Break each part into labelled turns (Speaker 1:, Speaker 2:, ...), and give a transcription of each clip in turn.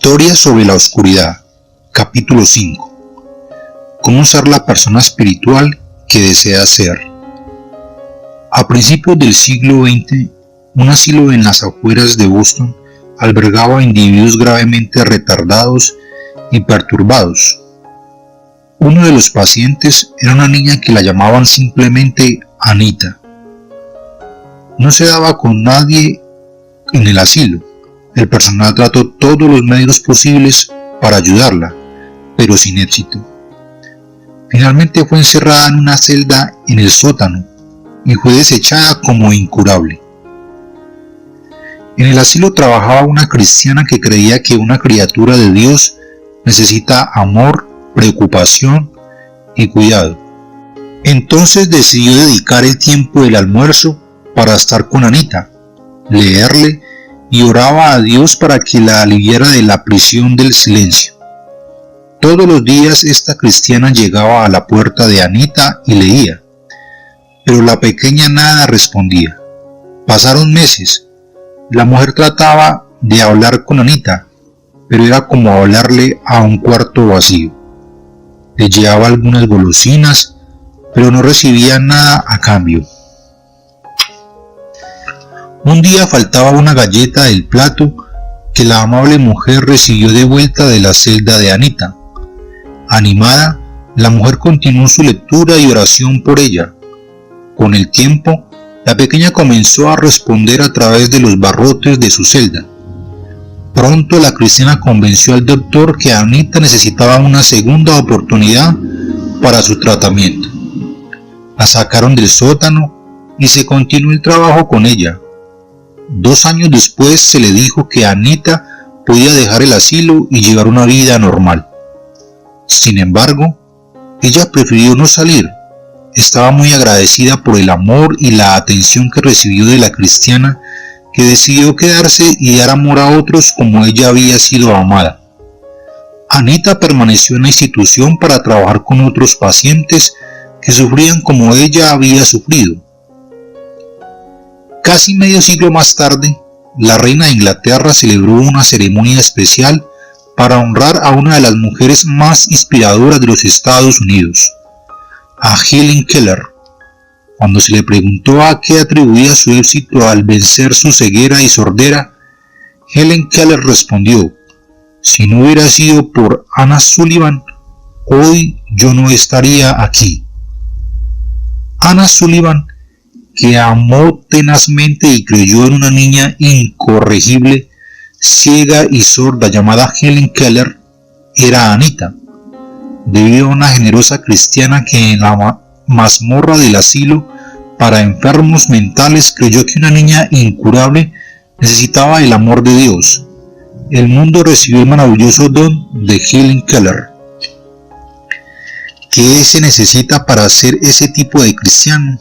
Speaker 1: Victoria sobre la oscuridad. Capítulo 5. ¿Cómo ser la persona espiritual que desea ser? A principios del siglo XX, un asilo en las afueras de Boston albergaba a individuos gravemente retardados y perturbados. Uno de los pacientes era una niña que la llamaban simplemente Anita. No se daba con nadie en el asilo. El personal trató todos los medios posibles para ayudarla, pero sin éxito. Finalmente fue encerrada en una celda en el sótano y fue desechada como incurable. En el asilo trabajaba una cristiana que creía que una criatura de Dios necesita amor, preocupación y cuidado. Entonces decidió dedicar el tiempo del almuerzo para estar con Anita, leerle y oraba a Dios para que la aliviara de la prisión del silencio. Todos los días esta cristiana llegaba a la puerta de Anita y leía, pero la pequeña nada respondía. Pasaron meses. La mujer trataba de hablar con Anita, pero era como hablarle a un cuarto vacío. Le llevaba algunas golosinas, pero no recibía nada a cambio. Un día faltaba una galleta del plato que la amable mujer recibió de vuelta de la celda de Anita. Animada, la mujer continuó su lectura y oración por ella. Con el tiempo, la pequeña comenzó a responder a través de los barrotes de su celda. Pronto la cristiana convenció al doctor que Anita necesitaba una segunda oportunidad para su tratamiento. La sacaron del sótano y se continuó el trabajo con ella. 2 años después se le dijo que Anita podía dejar el asilo y llevar una vida normal. Sin embargo, ella prefirió no salir. Estaba muy agradecida por el amor y la atención que recibió de la cristiana, que decidió quedarse y dar amor a otros como ella había sido amada. Anita permaneció en la institución para trabajar con otros pacientes que sufrían como ella había sufrido. Casi medio siglo más tarde, la reina de Inglaterra celebró una ceremonia especial para honrar a una de las mujeres más inspiradoras de los Estados Unidos, a Helen Keller. Cuando se le preguntó a qué atribuía su éxito al vencer su ceguera y sordera, Helen Keller respondió: si no hubiera sido por Anna Sullivan, hoy yo no estaría aquí. Anna Sullivan, que amó tenazmente y creyó en una niña incorregible, ciega y sorda llamada Helen Keller, era Anita. Debido a una generosa cristiana que en la mazmorra del asilo para enfermos mentales creyó que una niña incurable necesitaba el amor de Dios, el mundo recibió el maravilloso don de Helen Keller. ¿Qué se necesita para ser ese tipo de cristiano?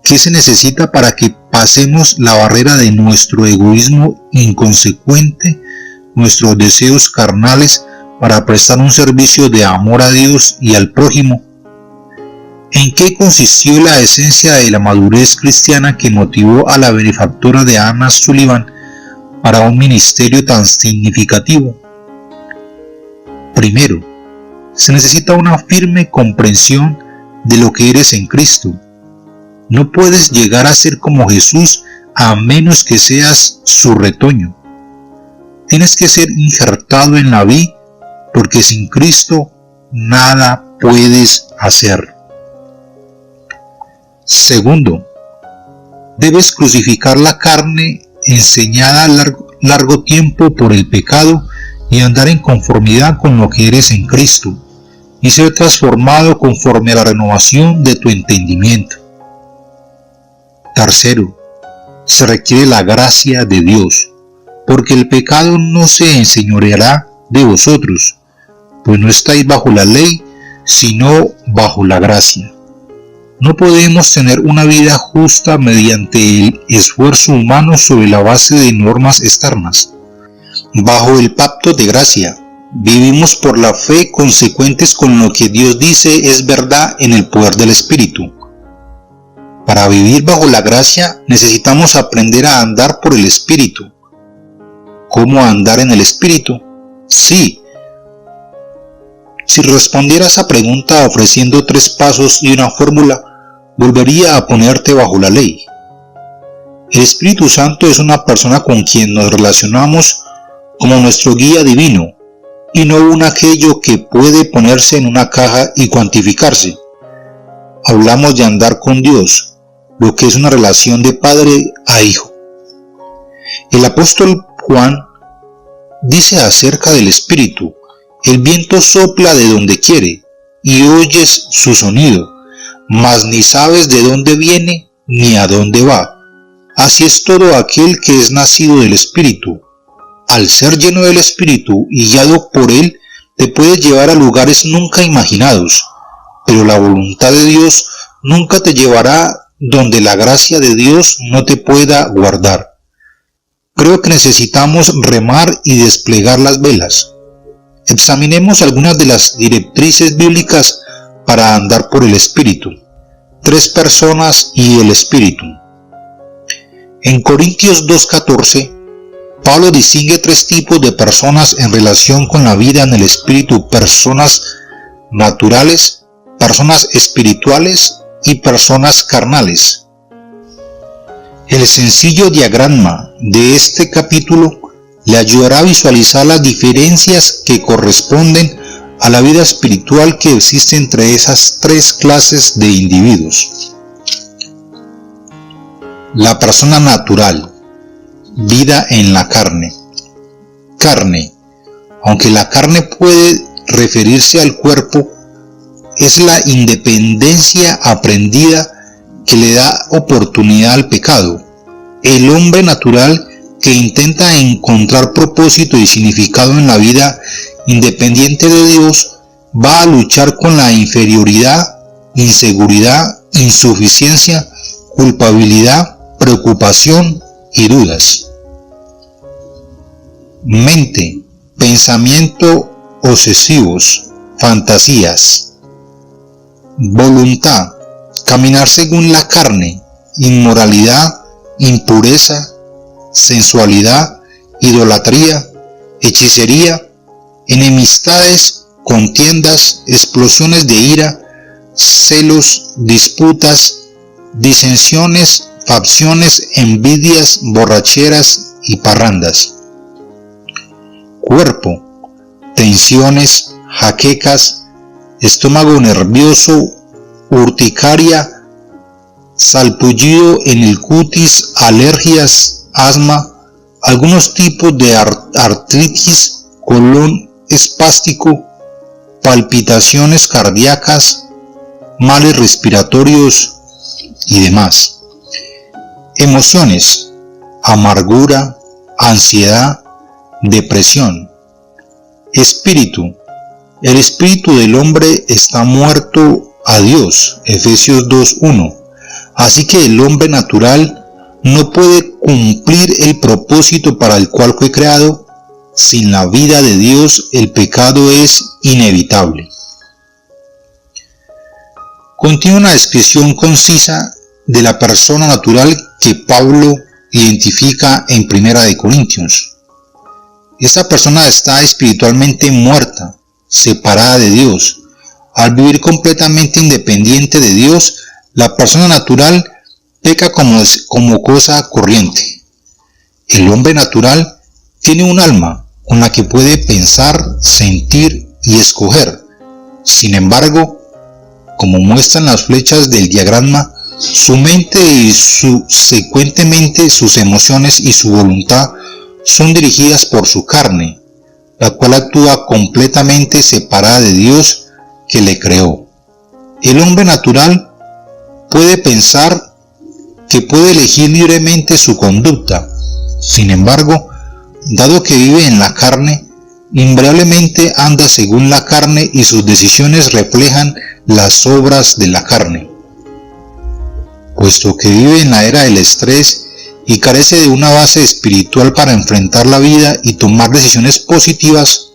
Speaker 1: ¿Qué se necesita para que pasemos la barrera de nuestro egoísmo inconsecuente, nuestros deseos carnales, para prestar un servicio de amor a Dios y al prójimo? ¿En qué consistió la esencia de la madurez cristiana que motivó a la benefactora de Anna Sullivan para un ministerio tan significativo? Primero, se necesita una firme comprensión de lo que eres en Cristo. No puedes llegar a ser como Jesús a menos que seas su retoño. Tienes que ser injertado en la vid, porque sin Cristo nada puedes hacer. Segundo, debes crucificar la carne enseñada largo tiempo por el pecado y andar en conformidad con lo que eres en Cristo, y ser transformado conforme a la renovación de tu entendimiento. Tercero, se requiere la gracia de Dios, porque el pecado no se enseñoreará de vosotros, pues no estáis bajo la ley, sino bajo la gracia. No podemos tener una vida justa mediante el esfuerzo humano sobre la base de normas externas. Bajo el pacto de gracia, vivimos por la fe consecuentes con lo que Dios dice es verdad en el poder del Espíritu. Para vivir bajo la gracia necesitamos aprender a andar por el Espíritu. ¿Cómo andar en el Espíritu? Sí. Si respondiera a esa pregunta ofreciendo 3 pasos y una fórmula, volvería a ponerte bajo la ley. El Espíritu Santo es una persona con quien nos relacionamos como nuestro guía divino, y no un aquello que puede ponerse en una caja y cuantificarse. Hablamos de andar con Dios, lo que es una relación de padre a hijo. El apóstol Juan dice acerca del Espíritu: el viento sopla de donde quiere, y oyes su sonido, mas ni sabes de dónde viene ni a dónde va. Así es todo aquel que es nacido del Espíritu. Al ser lleno del Espíritu y guiado por él, te puedes llevar a lugares nunca imaginados, pero la voluntad de Dios nunca te llevará donde la gracia de Dios no te pueda guardar. Creo que necesitamos remar y desplegar las velas. Examinemos algunas de las directrices bíblicas para andar por el Espíritu. 3 personas y el Espíritu. En Corintios 2:14, Pablo distingue 3 tipos de personas en relación con la vida en el Espíritu: personas naturales, personas espirituales y personas carnales. El sencillo diagrama de este capítulo le ayudará a visualizar las diferencias que corresponden a la vida espiritual que existe entre esas 3 clases de individuos. La persona natural, vida en la carne. Carne, aunque la carne puede referirse al cuerpo, es la independencia aprendida que le da oportunidad al pecado. El hombre natural que intenta encontrar propósito y significado en la vida independiente de Dios va a luchar con la inferioridad, inseguridad, insuficiencia, culpabilidad, preocupación y dudas. Mente, pensamiento obsesivos, fantasías. Voluntad, caminar según la carne, inmoralidad, impureza, sensualidad, idolatría, hechicería, enemistades, contiendas, explosiones de ira, celos, disputas, disensiones, facciones, envidias, borracheras y parrandas. Cuerpo, tensiones, jaquecas, estómago nervioso, urticaria, salpullido en el cutis, alergias, asma, algunos tipos de artritis, colon espástico, palpitaciones cardíacas, males respiratorios y demás. Emociones, amargura, ansiedad, depresión. Espíritu, el espíritu del hombre está muerto a Dios, Efesios 2:1. Así que el hombre natural no puede cumplir el propósito para el cual fue creado. Sin la vida de Dios, el pecado es inevitable. Contiene una descripción concisa de la persona natural que Pablo identifica en 1 Corintios. Esta persona está espiritualmente muerta, separada de Dios. Al vivir completamente independiente de Dios, la persona natural peca como cosa corriente. El hombre natural tiene un alma con la que puede pensar, sentir y escoger. Sin embargo, como muestran las flechas del diagrama, su mente y subsecuentemente sus emociones y su voluntad son dirigidas por su carne, la cual actúa completamente separada de Dios que le creó. El hombre natural puede pensar que puede elegir libremente su conducta. Sin embargo, dado que vive en la carne, invariablemente anda según la carne y sus decisiones reflejan las obras de la carne. Puesto que vive en la era del estrés y carece de una base espiritual para enfrentar la vida y tomar decisiones positivas,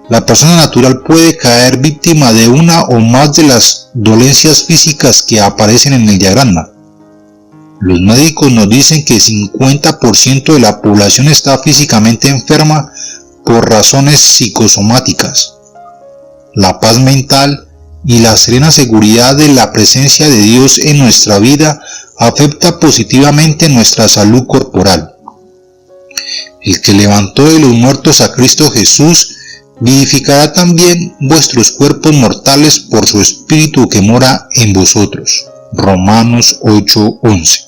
Speaker 1: la persona natural puede caer víctima de una o más de las dolencias físicas que aparecen en el diagrama. Los médicos nos dicen que el 50% de la población está físicamente enferma por razones psicosomáticas. La paz mental y la serena seguridad de la presencia de Dios en nuestra vida afecta positivamente nuestra salud corporal. El que levantó de los muertos a Cristo Jesús vivificará también vuestros cuerpos mortales por su Espíritu que mora en vosotros. Romanos 8:11.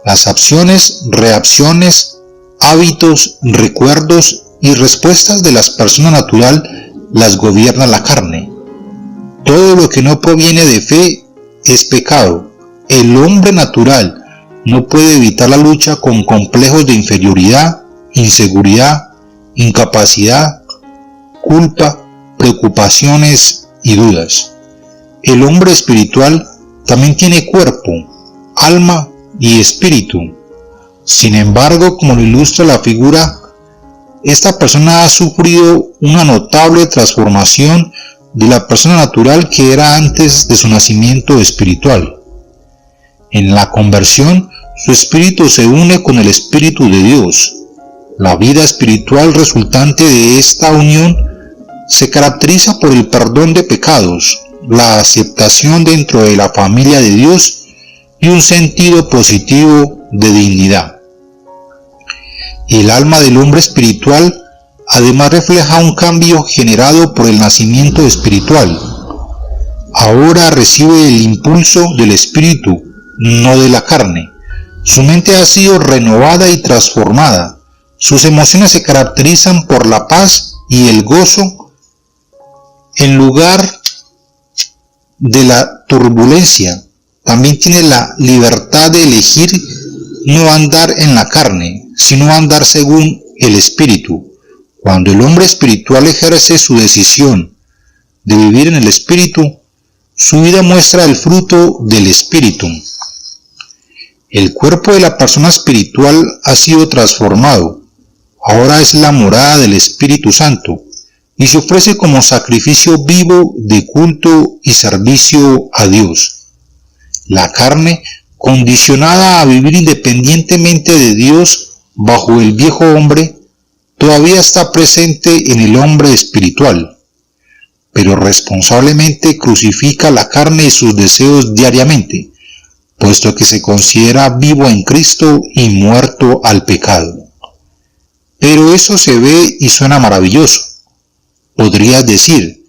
Speaker 1: Las acciones, reacciones, hábitos, recuerdos y respuestas de las personas natural las gobierna la carne. Todo lo que no proviene de fe es pecado. El hombre natural no puede evitar la lucha con complejos de inferioridad, inseguridad, incapacidad, culpa, preocupaciones y dudas. El hombre espiritual también tiene cuerpo, alma y espíritu. Sin embargo, como lo ilustra la figura, esta persona ha sufrido una notable transformación de la persona natural que era antes de su nacimiento espiritual. En la conversión, su espíritu se une con el Espíritu de Dios. La vida espiritual resultante de esta unión se caracteriza por el perdón de pecados, la aceptación dentro de la familia de Dios y un sentido positivo de dignidad. El alma del hombre espiritual además refleja un cambio generado por el nacimiento espiritual. Ahora recibe el impulso del espíritu, no de la carne. Su mente ha sido renovada y transformada. Sus emociones se caracterizan por la paz y el gozo en lugar de la turbulencia. También tiene la libertad de elegir no andar en la carne, sino andar según el espíritu. Cuando el hombre espiritual ejerce su decisión de vivir en el espíritu, su vida muestra el fruto del espíritu. El cuerpo de la persona espiritual ha sido transformado. Ahora es la morada del Espíritu Santo y se ofrece como sacrificio vivo de culto y servicio a Dios. La carne, condicionada a vivir independientemente de Dios bajo el viejo hombre, todavía está presente en el hombre espiritual, pero responsablemente crucifica la carne y sus deseos diariamente, puesto que se considera vivo en Cristo y muerto al pecado. Pero eso se ve y suena maravilloso. Podrías decir,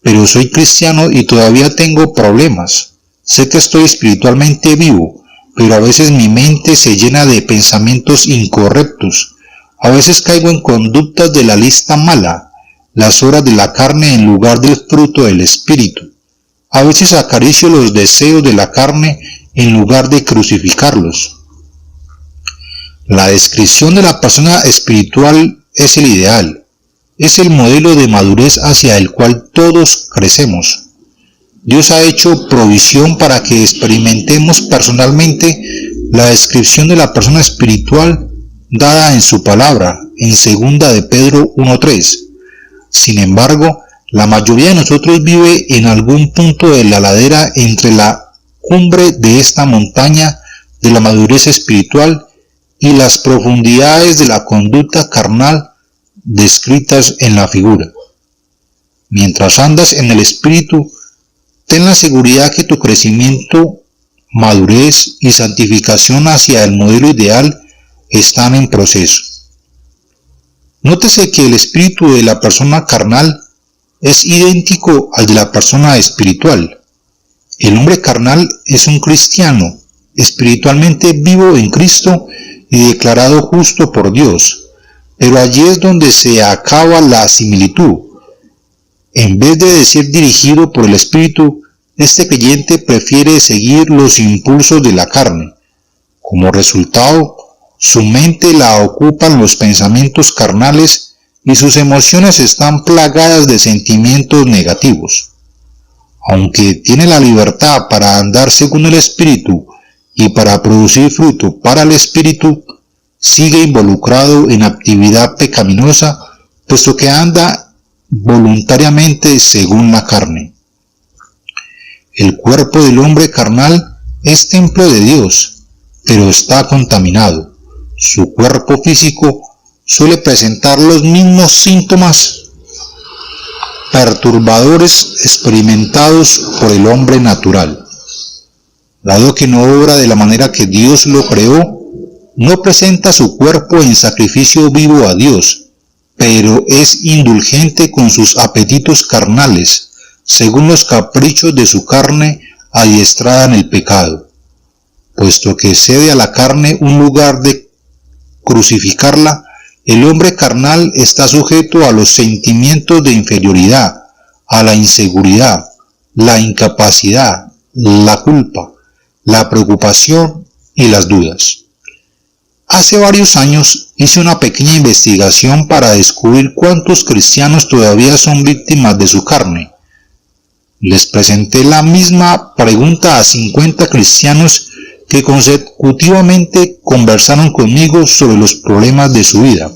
Speaker 1: pero soy cristiano y todavía tengo problemas. Sé que estoy espiritualmente vivo, pero a veces mi mente se llena de pensamientos incorrectos. A veces caigo en conductas de la lista mala, las obras de la carne en lugar del fruto del espíritu. A veces acaricio los deseos de la carne en lugar de crucificarlos. La descripción de la persona espiritual es el ideal, es el modelo de madurez hacia el cual todos crecemos. Dios ha hecho provisión para que experimentemos personalmente la descripción de la persona espiritual dada en su palabra, en 2 de Pedro 1:3. Sin embargo, la mayoría de nosotros vive en algún punto de la ladera entre la cumbre de esta montaña de la madurez espiritual y las profundidades de la conducta carnal descritas en la figura. Mientras andas en el espíritu, ten la seguridad que tu crecimiento, madurez y santificación hacia el modelo ideal están en proceso. Nótese que el espíritu de la persona carnal es idéntico al de la persona espiritual. El hombre carnal es un cristiano, espiritualmente vivo en Cristo y declarado justo por Dios, pero allí es donde se acaba la similitud. En vez de ser dirigido por el Espíritu, este creyente prefiere seguir los impulsos de la carne. Como resultado, su mente la ocupan los pensamientos carnales y sus emociones están plagadas de sentimientos negativos. Aunque tiene la libertad para andar según el Espíritu y para producir fruto para el Espíritu, sigue involucrado en actividad pecaminosa, puesto que anda voluntariamente según la carne. El cuerpo del hombre carnal es templo de Dios, pero está contaminado. Su cuerpo físico suele presentar los mismos síntomas perturbadores experimentados por el hombre natural. Dado que no obra de la manera que Dios lo creó, no presenta su cuerpo en sacrificio vivo a Dios, pero es indulgente con sus apetitos carnales, según los caprichos de su carne adiestrada en el pecado. Puesto que cede a la carne un lugar de crucificarla, el hombre carnal está sujeto a los sentimientos de inferioridad, a la inseguridad, la incapacidad, la culpa, la preocupación y las dudas. Hace varios años hice una pequeña investigación para descubrir cuántos cristianos todavía son víctimas de su carne. Les presenté la misma pregunta a 50 cristianos que consecutivamente conversaron conmigo sobre los problemas de su vida.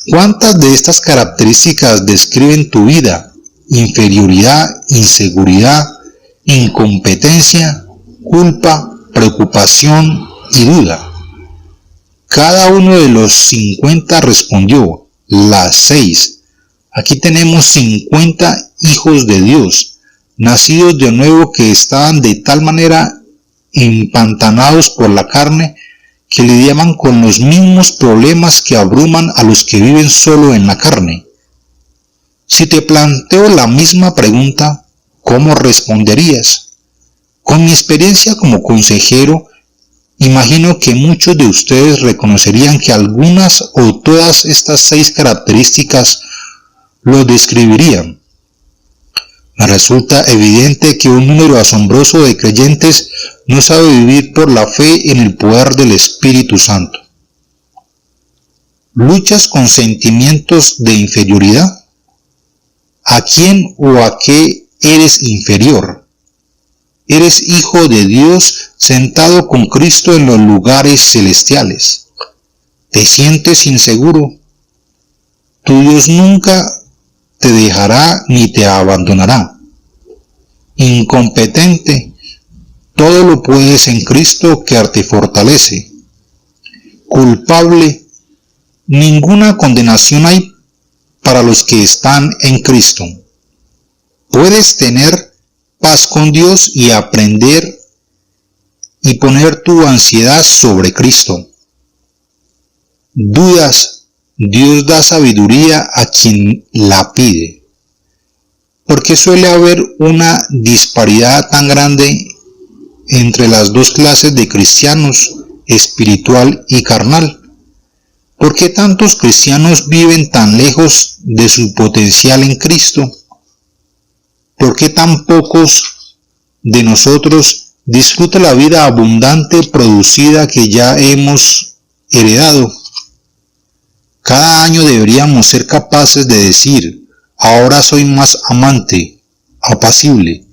Speaker 1: ¿Cuántas de estas características describen tu vida? Inferioridad, inseguridad, incompetencia, culpa, preocupación y duda. Cada uno de los 50 respondió, las 6. Aquí tenemos 50 hijos de Dios, nacidos de nuevo, que estaban de tal manera empantanados por la carne que lidiaban con los mismos problemas que abruman a los que viven solo en la carne. Si te planteo la misma pregunta, ¿cómo responderías? Con mi experiencia como consejero, imagino que muchos de ustedes reconocerían que algunas o todas estas 6 características lo describirían. Me resulta evidente que un número asombroso de creyentes no sabe vivir por la fe en el poder del Espíritu Santo. ¿Luchas con sentimientos de inferioridad? ¿A quién o a qué eres inferior? Eres hijo de Dios sentado con Cristo en los lugares celestiales. ¿Te sientes inseguro? Tu Dios nunca te dejará ni te abandonará. Incompetente, todo lo puedes en Cristo que te fortalece. Culpable, ninguna condenación hay para los que están en Cristo. Puedes tener paz con Dios y aprender y poner tu ansiedad sobre Cristo. Dudas, Dios da sabiduría a quien la pide. ¿Por qué suele haber una disparidad tan grande entre las dos clases de cristianos, espiritual y carnal? ¿Por qué tantos cristianos viven tan lejos de su potencial en Cristo? ¿Por qué tan pocos de nosotros disfrutan la vida abundante producida que ya hemos heredado? Cada año deberíamos ser capaces de decir, ahora soy más amante, apacible,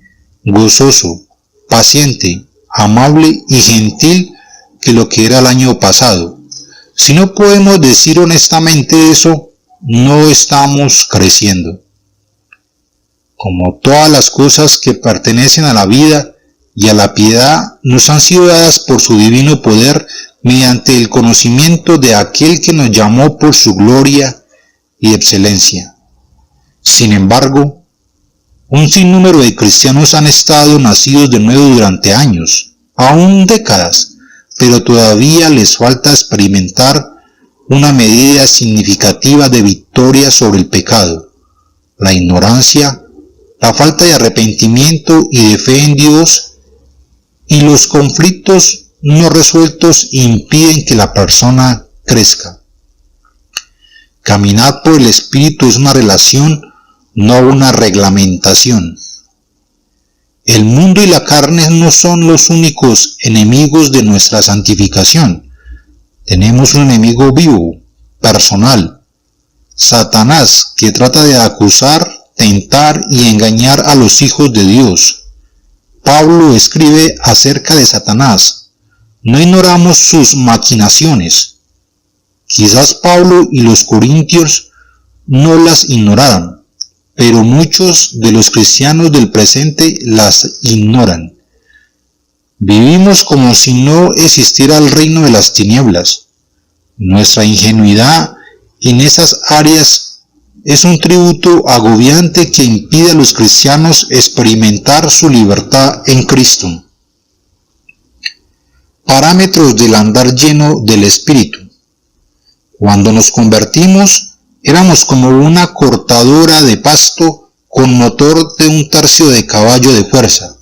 Speaker 1: gozoso, paciente, amable y gentil que lo que era el año pasado. Si no podemos decir honestamente eso, no estamos creciendo. Como todas las cosas que pertenecen a la vida y a la piedad, nos han sido dadas por su divino poder mediante el conocimiento de aquel que nos llamó por su gloria y excelencia. Sin embargo, un sinnúmero de cristianos han estado nacidos de nuevo durante años, aún décadas, pero todavía les falta experimentar una medida significativa de victoria sobre el pecado, la ignorancia, la falta de arrepentimiento y de fe en Dios, y los conflictos no resueltos impiden que la persona crezca. Caminar por el Espíritu es una relación, no una reglamentación. El mundo y la carne no son los únicos enemigos de nuestra santificación. Tenemos un enemigo vivo, personal, Satanás, que trata de acusar, tentar y engañar a los hijos de Dios. Pablo escribe acerca de Satanás. No ignoramos sus maquinaciones. Quizás Pablo y los corintios no las ignoraran, pero muchos de los cristianos del presente las ignoran. Vivimos como si no existiera el reino de las tinieblas. Nuestra ingenuidad en esas áreas es un tributo agobiante que impide a los cristianos experimentar su libertad en Cristo. Parámetros del andar lleno del Espíritu. Cuando nos convertimos, éramos como una cortadora de pasto con motor de 1/3 de caballo de fuerza.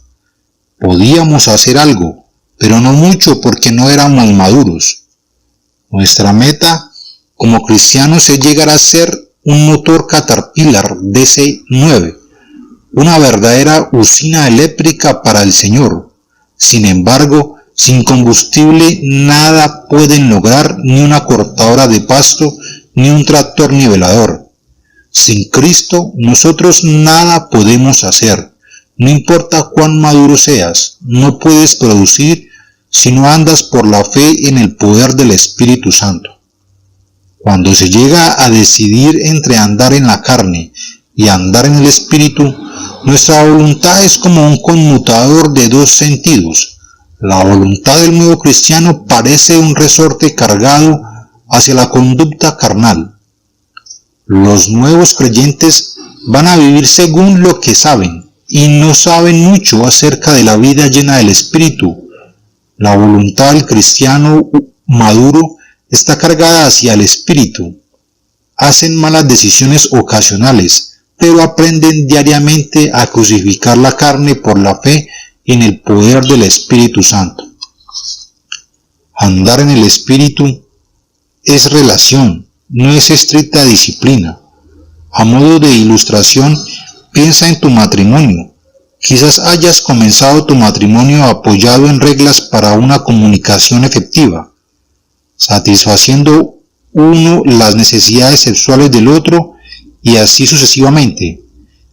Speaker 1: Podíamos hacer algo, pero no mucho porque no éramos maduros. Nuestra meta como cristianos es llegar a ser un motor Caterpillar DC-9, una verdadera usina eléctrica para el Señor. Sin embargo, sin combustible nada pueden lograr ni una cortadora de pasto ni un tractor nivelador. Sin Cristo nosotros nada podemos hacer. No importa cuán maduro seas, no puedes producir si no andas por la fe en el poder del Espíritu Santo. Cuando se llega a decidir entre andar en la carne y andar en el Espíritu, nuestra voluntad es como un conmutador de 2 sentidos. La voluntad del nuevo cristiano parece un resorte cargado hacia la conducta carnal. Los nuevos creyentes van a vivir según lo que saben y no saben mucho acerca de la vida llena del Espíritu. La voluntad del cristiano maduro está cargada hacia el Espíritu. Hacen malas decisiones ocasionales, pero aprenden diariamente a crucificar la carne por la fe en el poder del Espíritu Santo. Andar en el Espíritu es relación, no es estricta disciplina. A modo de ilustración, piensa en tu matrimonio. Quizás hayas comenzado tu matrimonio apoyado en reglas para una comunicación efectiva, satisfaciendo uno las necesidades sexuales del otro y así sucesivamente.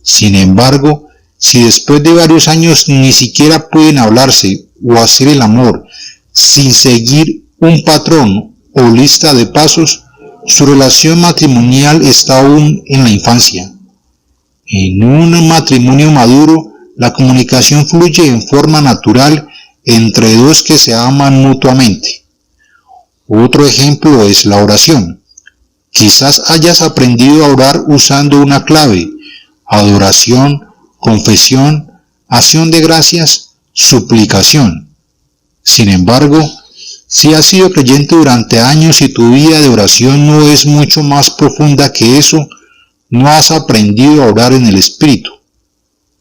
Speaker 1: Sin embargo, si después de varios años ni siquiera pueden hablarse o hacer el amor sin seguir un patrón o lista de pasos, su relación matrimonial está aún en la infancia. En un matrimonio maduro, la comunicación fluye en forma natural entre dos que se aman mutuamente. Otro ejemplo es la oración. Quizás hayas aprendido a orar usando una clave: adoración, confesión, acción de gracias, suplicación. Sin embargo, si has sido creyente durante años y tu vida de oración no es mucho más profunda que eso, no has aprendido a orar en el Espíritu.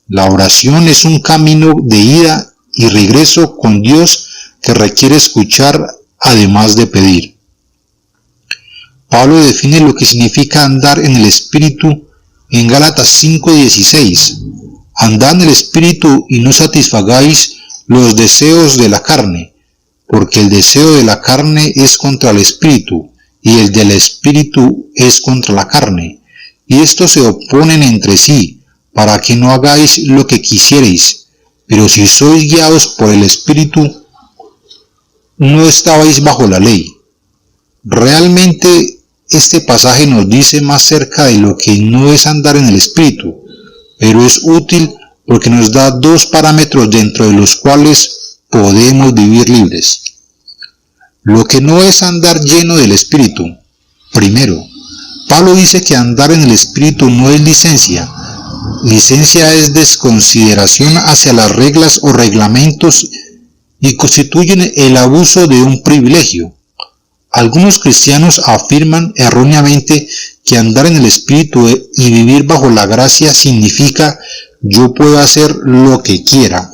Speaker 1: La oración es un camino de ida y regreso con Dios que requiere escuchar además de pedir. Pablo define lo que significa andar en el Espíritu en Gálatas 5:16. Andad en el Espíritu y no satisfagáis los deseos de la carne, porque el deseo de la carne es contra el Espíritu, y el del Espíritu es contra la carne, y estos se oponen entre sí, para que no hagáis lo que quisierais. Pero si sois guiados por el Espíritu, no estabais bajo la ley. Realmente este pasaje nos dice más cerca de lo que no es andar en el Espíritu, pero es útil porque nos da 2 parámetros dentro de los cuales podemos vivir libres. Lo que no es andar lleno del Espíritu. Primero, Pablo dice que andar en el Espíritu no es licencia. Licencia es desconsideración hacia las reglas o reglamentos y constituyen el abuso de un privilegio. Algunos cristianos afirman erróneamente que andar en el Espíritu y vivir bajo la gracia significa yo puedo hacer lo que quiera.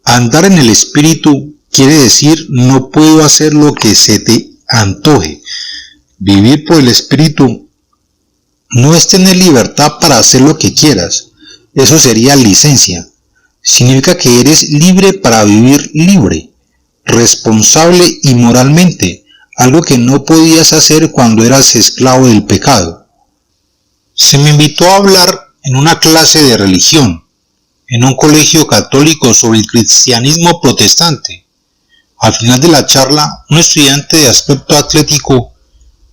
Speaker 1: Andar en el Espíritu quiere decir no puedo hacer lo que se te antoje. Vivir por el Espíritu no es tener libertad para hacer lo que quieras. Eso sería licencia. Significa que eres libre para vivir libre, responsable y moralmente, algo que no podías hacer cuando eras esclavo del pecado. Se me invitó a hablar en una clase de religión, en un colegio católico sobre el cristianismo protestante. Al final de la charla, un estudiante de aspecto atlético,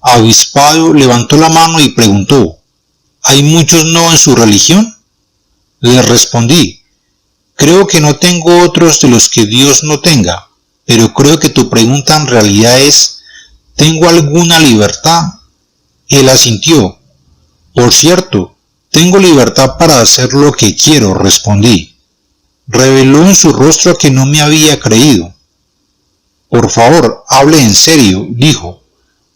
Speaker 1: avispado, levantó la mano y preguntó: ¿hay muchos no en su religión? Le respondí: creo que no tengo otros de los que Dios no tenga. pero creo que tu pregunta en realidad es, ¿tengo alguna libertad? Él asintió. Por cierto, tengo libertad para hacer lo que quiero, respondí. Reveló en su rostro que no me había creído. Por favor, hable en serio, dijo.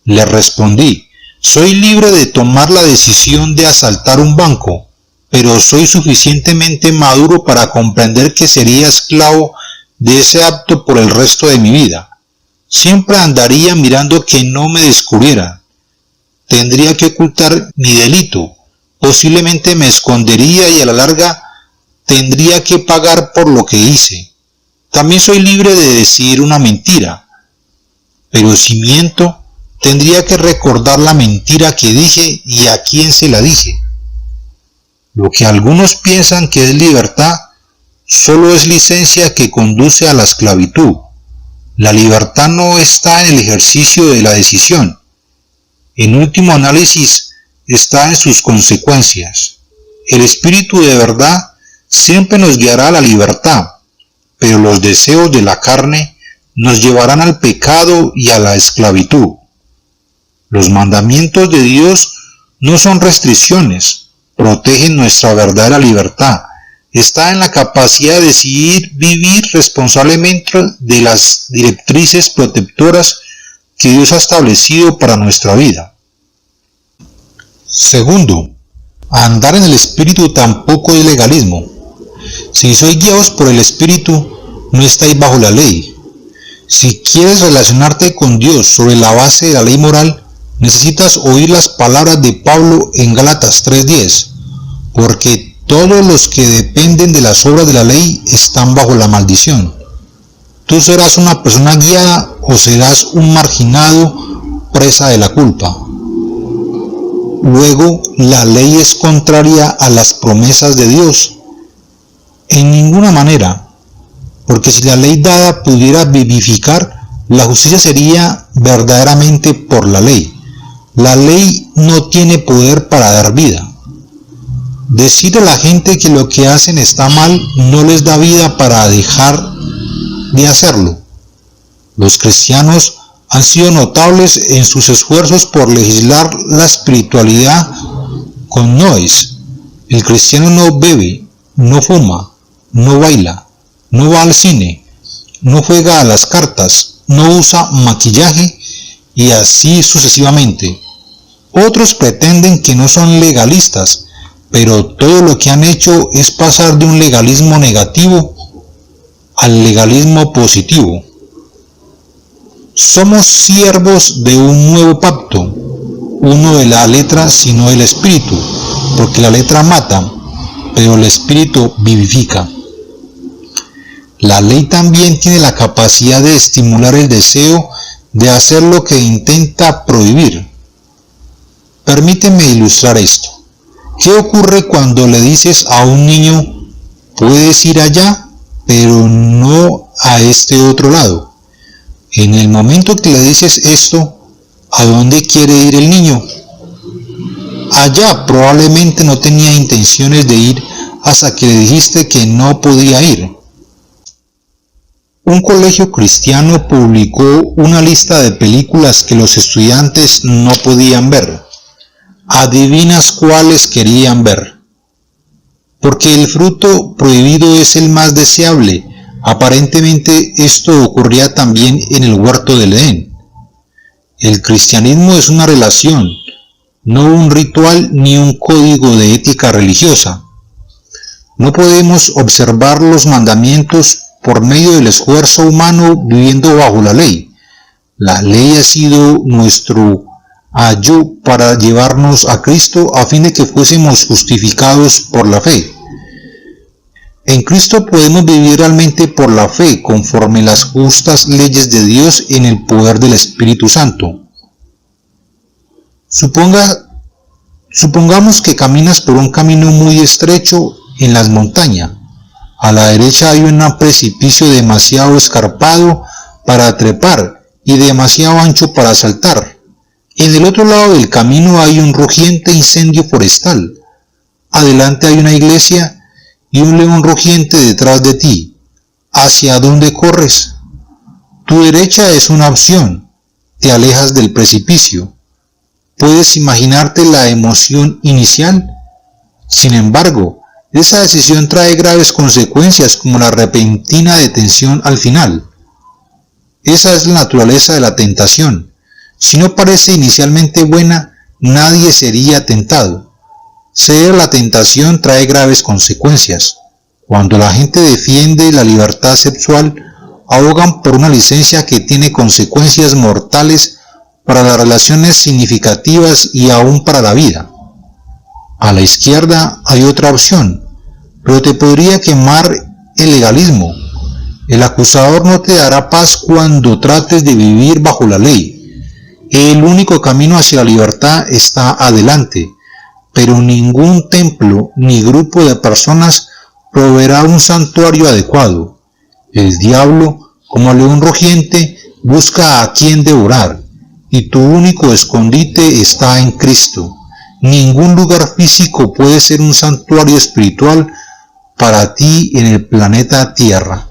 Speaker 1: Le respondí, soy libre de tomar la decisión de asaltar un banco, pero soy suficientemente maduro para comprender que sería esclavo de ese acto por el resto de mi vida. Siempre andaría mirando que no me descubrieran. Tendría que ocultar mi delito. Posiblemente me escondería y a la larga tendría que pagar por lo que hice. También soy libre de decir una mentira. Pero si miento, tendría que recordar la mentira que dije y a quién se la dije. Lo que algunos piensan que es libertad, solo es licencia que conduce a la esclavitud. La libertad no está en el ejercicio de la decisión. En último análisis, está en sus consecuencias. El espíritu de verdad siempre nos guiará a la libertad, pero los deseos de la carne nos llevarán al pecado y a la esclavitud. Los mandamientos de Dios no son restricciones, protegen nuestra verdadera libertad. Está en la capacidad de decidir vivir responsablemente de las directrices protectoras que Dios ha establecido para nuestra vida. Segundo, andar en el Espíritu tampoco es legalismo. Si sois guiados por el Espíritu, no estáis bajo la ley. Si quieres relacionarte con Dios sobre la base de la ley moral, necesitas oír las palabras de Pablo en Gálatas 3:10, porque todos los que dependen de las obras de la ley están bajo la maldición. Tú serás una persona guiada o serás un marginado, presa de la culpa. Luego, la ley es contraria a las promesas de Dios. En ninguna manera, porque si la ley dada pudiera vivificar, la justicia sería verdaderamente por la ley. La ley no tiene poder para dar vida. Decir a la gente que lo que hacen está mal no les da vida para dejar de hacerlo. Los cristianos han sido notables en sus esfuerzos por legislar la espiritualidad con noes. El cristiano no bebe, no fuma, no baila, no va al cine, no juega a las cartas, no usa maquillaje y así sucesivamente. Otros pretenden que no son legalistas, pero todo lo que han hecho es pasar de un legalismo negativo al legalismo positivo. Somos siervos de un nuevo pacto, uno de la letra sino del espíritu, porque la letra mata, pero el espíritu vivifica. La ley también tiene la capacidad de estimular el deseo de hacer lo que intenta prohibir. Permíteme ilustrar esto. ¿Qué ocurre cuando le dices a un niño, puedes ir allá, pero no a este otro lado? En el momento que le dices esto, ¿a dónde quiere ir el niño? Allá probablemente no tenía intenciones de ir hasta que le dijiste que no podía ir. Un colegio cristiano publicó una lista de películas que los estudiantes no podían ver. ¿Adivinas cuáles querían ver? Porque el fruto prohibido es el más deseable. Aparentemente esto ocurría también en el huerto del Edén. El cristianismo es una relación, no un ritual ni un código de ética religiosa. No podemos observar los mandamientos por medio del esfuerzo humano viviendo bajo la ley. La ley ha sido nuestro ayo para llevarnos a Cristo a fin de que fuésemos justificados por la fe. En Cristo podemos vivir realmente por la fe, conforme las justas leyes de Dios en el poder del Espíritu Santo. Supongamos que caminas por un camino muy estrecho en las montañas. A la derecha hay un precipicio demasiado escarpado para trepar y demasiado ancho para saltar. En el otro lado del camino hay un rugiente incendio forestal. Adelante hay una iglesia y un león rugiente detrás de ti. ¿Hacia dónde corres? Tu derecha es una opción, te alejas del precipicio. ¿Puedes imaginarte la emoción inicial? Sin embargo, esa decisión trae graves consecuencias como la repentina detención al final. Esa es la naturaleza de la tentación. Si no parece inicialmente buena, nadie sería tentado. Ceder a la tentación trae graves consecuencias. Cuando la gente defiende la libertad sexual, abogan por una licencia que tiene consecuencias mortales para las relaciones significativas y aún para la vida. A la izquierda hay otra opción, pero te podría quemar el legalismo. El acusador no te dará paz cuando trates de vivir bajo la ley. El único camino hacia la libertad está adelante, pero ningún templo ni grupo de personas proveerá un santuario adecuado. El diablo, como león rugiente, busca a quien devorar, y tu único escondite está en Cristo. Ningún lugar físico puede ser un santuario espiritual para ti en el planeta Tierra.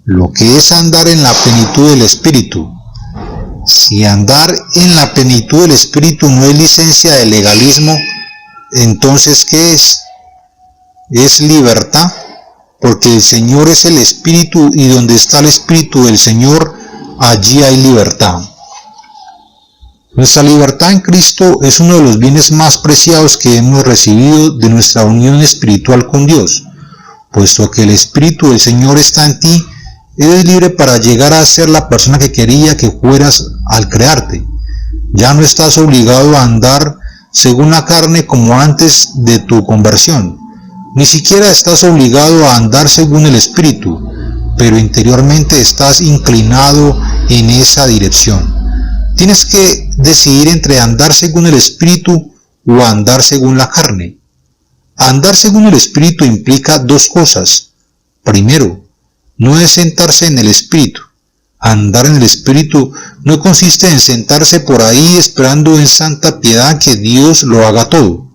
Speaker 1: Lo que es andar en la plenitud del Espíritu. Si andar en la plenitud del Espíritu no es licencia de legalismo, entonces ¿qué es? Es libertad, porque el Señor es el Espíritu y donde está el Espíritu del Señor, allí hay libertad. Nuestra libertad en Cristo es uno de los bienes más preciados que hemos recibido de nuestra unión espiritual con Dios. Puesto que el Espíritu del Señor está en ti, eres libre para llegar a ser la persona que quería que fueras al crearte. Ya no estás obligado a andar según la carne como antes de tu conversión. Ni siquiera estás obligado a andar según el Espíritu, pero interiormente estás inclinado en esa dirección. Tienes que decidir entre andar según el Espíritu o andar según la carne. Andar según el Espíritu implica dos cosas. Primero, no es sentarse en el Espíritu. Andar en el Espíritu no consiste en sentarse por ahí esperando en santa piedad que Dios lo haga todo.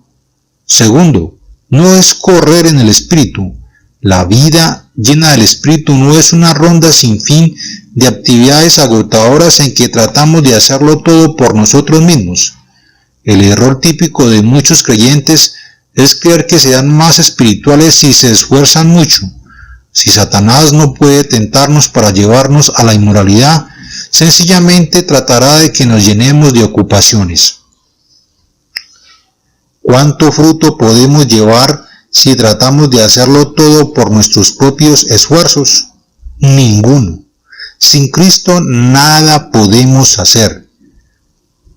Speaker 1: Segundo, no es correr en el Espíritu. La vida llena del Espíritu no es una ronda sin fin de actividades agotadoras en que tratamos de hacerlo todo por nosotros mismos. El error típico de muchos creyentes es creer que serán más espirituales si se esfuerzan mucho. Si Satanás no puede tentarnos para llevarnos a la inmoralidad, sencillamente tratará de que nos llenemos de ocupaciones. ¿Cuánto fruto podemos llevar si tratamos de hacerlo todo por nuestros propios esfuerzos? Ninguno. Sin Cristo nada podemos hacer.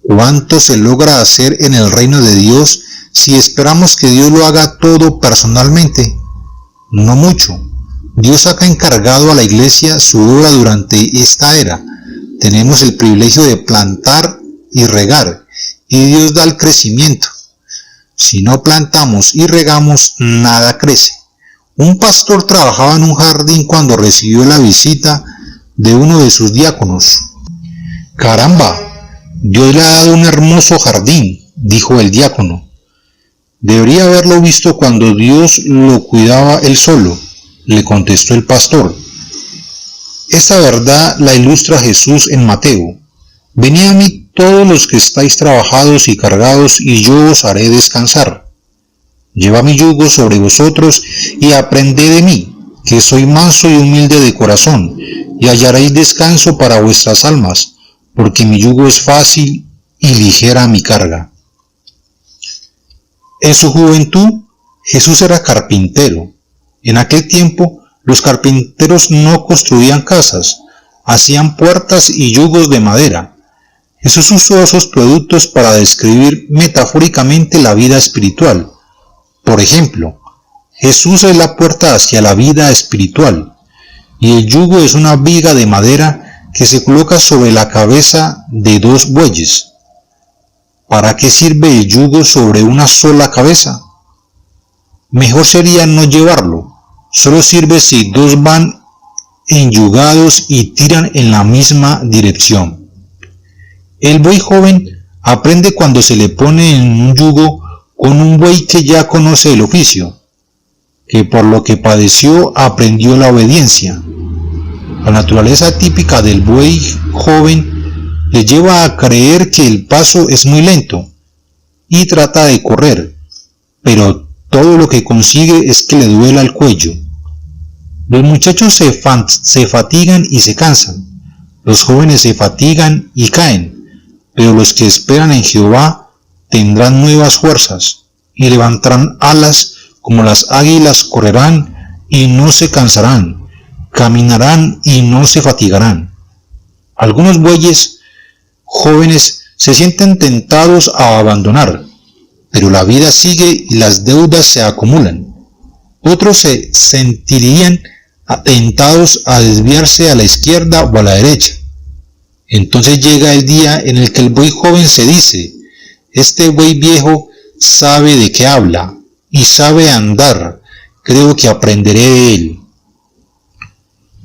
Speaker 1: ¿Cuánto se logra hacer en el reino de Dios si esperamos que Dios lo haga todo personalmente? No mucho. Dios ha encargado a la iglesia su obra durante esta era. Tenemos el privilegio de plantar y regar, y Dios da el crecimiento. Si no plantamos y regamos, nada crece. Un pastor trabajaba en un jardín cuando recibió la visita de uno de sus diáconos. «Caramba, Dios le ha dado un hermoso jardín», dijo el diácono. «Debería haberlo visto cuando Dios lo cuidaba él solo», le contestó el pastor. Esta verdad la ilustra Jesús en Mateo. «Venid a mí todos los que estáis trabajados y cargados, y yo os haré descansar. Llevad mi yugo sobre vosotros y aprended de mí, que soy manso y humilde de corazón, y hallaréis descanso para vuestras almas, porque mi yugo es fácil y ligera mi carga». En su juventud, Jesús era carpintero. En aquel tiempo, los carpinteros no construían casas, hacían puertas y yugos de madera. Jesús usó esos productos para describir metafóricamente la vida espiritual. Por ejemplo, Jesús es la puerta hacia la vida espiritual, y el yugo es una viga de madera que se coloca sobre la cabeza de dos bueyes. ¿Para qué sirve el yugo sobre una sola cabeza? Mejor sería no llevarlo. Solo sirve si dos van enyugados y tiran en la misma dirección. El buey joven aprende cuando se le pone en un yugo con un buey que ya conoce el oficio, que por lo que padeció aprendió la obediencia. La naturaleza típica del buey joven le lleva a creer que el paso es muy lento y trata de correr, pero todo lo que consigue es que le duela el cuello. Los muchachos se fatigan y se cansan, los jóvenes se fatigan y caen, pero los que esperan en Jehová tendrán nuevas fuerzas y levantarán alas como las águilas, correrán y no se cansarán, caminarán y no se fatigarán. Algunos bueyes jóvenes se sienten tentados a abandonar, pero la vida sigue y las deudas se acumulan. Otros se sentirían tentados a desviarse a la izquierda o a la derecha. Entonces llega el día en el que el buey joven se dice: este buey viejo sabe de qué habla y sabe andar, creo que aprenderé de él.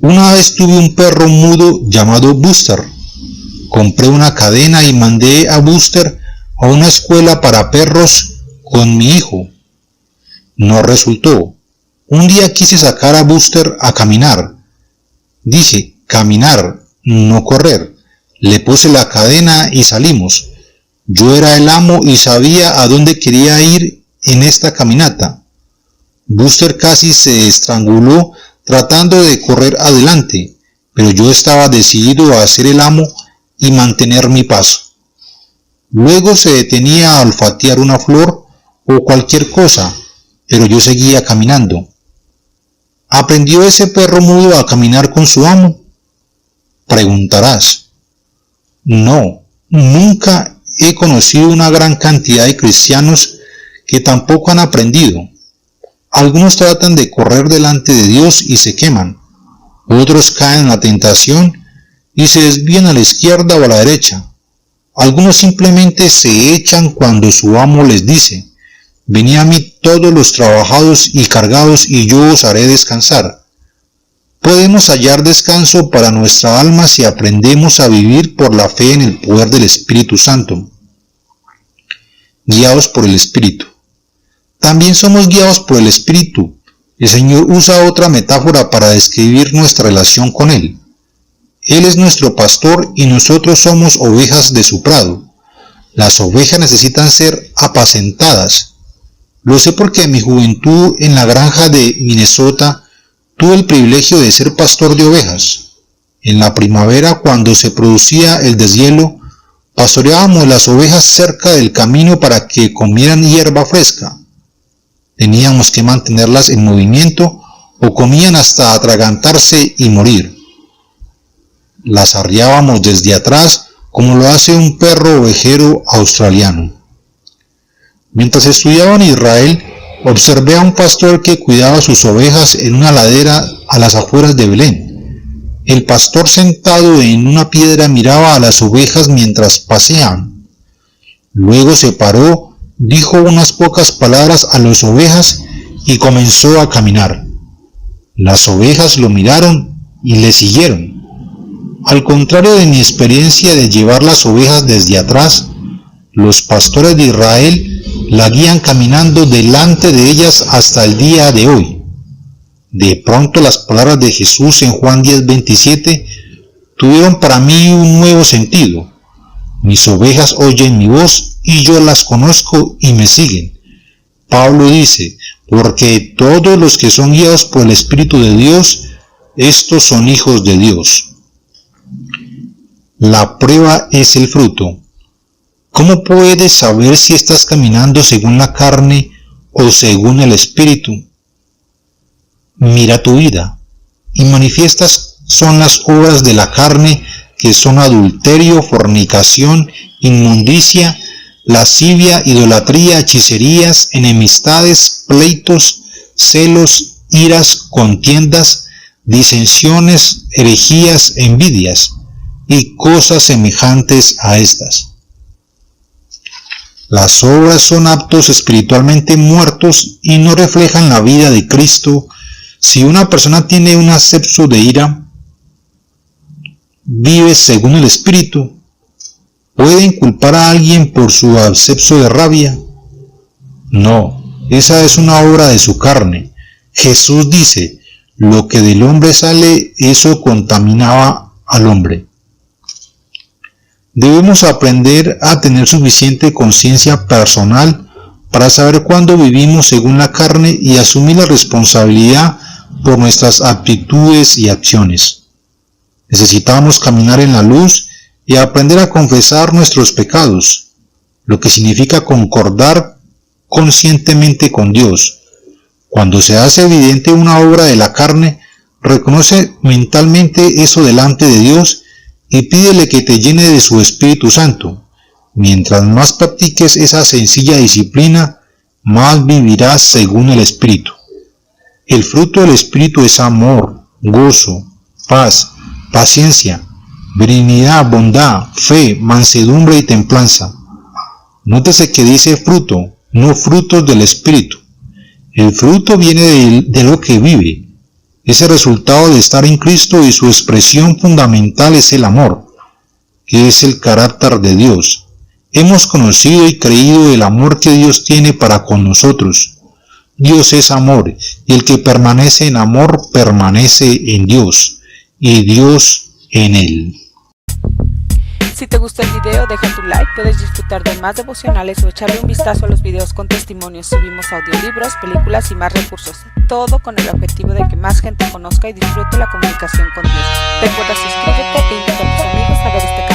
Speaker 1: Una vez tuve un perro mudo llamado Buster. Compré una cadena y mandé a Buster a una escuela para perros con mi hijo. No resultó. Un día quise sacar a Buster a caminar. Dije, caminar, no correr. Le puse la cadena y salimos. Yo era el amo y sabía a dónde quería ir en esta caminata. Buster casi se estranguló tratando de correr adelante, pero yo estaba decidido a ser el amo y mantener mi paso. Luego se detenía a olfatear una flor o cualquier cosa, pero yo seguía caminando. ¿Aprendió ese perro mudo a caminar con su amo? Preguntarás. No, nunca he conocido una gran cantidad de cristianos que tampoco han aprendido. Algunos tratan de correr delante de Dios y se queman. Otros caen en la tentación y se desvían a la izquierda o a la derecha. Algunos simplemente se echan cuando su amo les dice: venid a mí todos los trabajados y cargados y yo os haré descansar. Podemos hallar descanso para nuestra alma si aprendemos a vivir por la fe en el poder del Espíritu Santo. Guiados por el Espíritu. También somos guiados por el Espíritu. El Señor usa otra metáfora para describir nuestra relación con Él. Él es nuestro pastor y nosotros somos ovejas de su prado. Las ovejas necesitan ser apacentadas. Lo sé porque en mi juventud en la granja de Minnesota tuve el privilegio de ser pastor de ovejas. En la primavera, cuando se producía el deshielo, pastoreábamos las ovejas cerca del camino para que comieran hierba fresca. Teníamos que mantenerlas en movimiento o comían hasta atragantarse y morir. Las arriábamos desde atrás como lo hace un perro ovejero australiano. Mientras estudiaba en Israel, observé a un pastor que cuidaba sus ovejas en una ladera a las afueras de Belén. El pastor sentado en una piedra miraba a las ovejas mientras paseaban. Luego se paró, dijo unas pocas palabras a las ovejas y comenzó a caminar. Las ovejas lo miraron y le siguieron. Al contrario de mi experiencia de llevar las ovejas desde atrás, los pastores de Israel la guían caminando delante de ellas hasta el día de hoy. De pronto las palabras de Jesús en Juan 10:27 tuvieron para mí un nuevo sentido. Mis ovejas oyen mi voz y yo las conozco y me siguen. Pablo dice, porque todos los que son guiados por el Espíritu de Dios, estos son hijos de Dios. La prueba es el fruto. ¿Cómo puedes saber si estás caminando según la carne o según el Espíritu? Mira tu vida, y manifiestas son las obras de la carne, que son adulterio, fornicación, inmundicia, lascivia, idolatría, hechicerías, enemistades, pleitos, celos, iras, contiendas, disensiones, herejías, envidias, y cosas semejantes a estas. Las obras son actos espiritualmente muertos y no reflejan la vida de Cristo. Si una persona tiene un acceso de ira, vive según el Espíritu, ¿pueden culpar a alguien por su acceso de rabia? No, esa es una obra de su carne. Jesús dice, Lo que del hombre sale, eso contaminaba al hombre. Debemos aprender a tener suficiente conciencia personal para saber cuándo vivimos según la carne y asumir la responsabilidad por nuestras actitudes y acciones. Necesitamos caminar en la luz y aprender a confesar nuestros pecados, lo que significa concordar conscientemente con Dios. Cuando se hace evidente una obra de la carne, reconoce mentalmente eso delante de Dios y pídele que te llene de su Espíritu Santo. Mientras más practiques esa sencilla disciplina, más vivirás según el Espíritu. El fruto del Espíritu es amor, gozo, paz, paciencia, benignidad, bondad, fe, mansedumbre y templanza. Nótese que dice fruto, no frutos del Espíritu. El fruto viene de lo que vive. Es el resultado de estar en Cristo y su expresión fundamental es el amor, que es el carácter de Dios. Hemos conocido y creído el amor que Dios tiene para con nosotros. Dios es amor, y el que permanece en amor permanece en Dios, y Dios en él.
Speaker 2: Si te gustó el video, deja tu like, puedes disfrutar de más devocionales o echarle un vistazo a los videos con testimonios. Subimos audiolibros, películas y más recursos, todo con el objetivo de que más gente conozca y disfrute la comunicación con Dios. Recuerda suscríbete e invita a tus amigos a ver este canal.